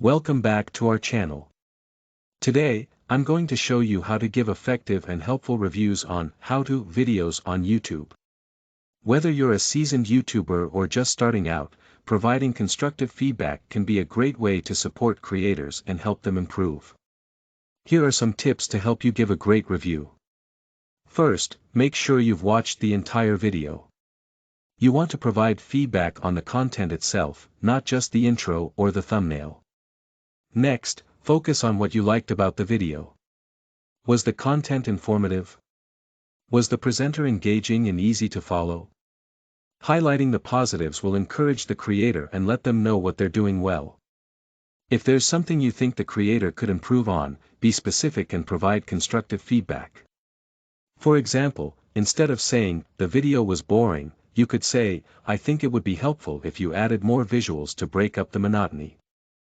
Welcome back to our channel. Today, I'm going to show you how to give effective and helpful reviews on how-to videos on YouTube. Whether you're a seasoned YouTuber or just starting out, providing constructive feedback can be a great way to support creators and help them improve. Here are some tips to help you give a great review. First, make sure you've watched the entire video. You want to provide feedback on the content itself, not just the intro or the thumbnail. Next, focus on what you liked about the video. Was the content informative? Was the presenter engaging and easy to follow? Highlighting the positives will encourage the creator and let them know what they're doing well. If there's something you think the creator could improve on, be specific and provide constructive feedback. For example, instead of saying, "The video was boring," you could say, "I think it would be helpful if you added more visuals to break up the monotony."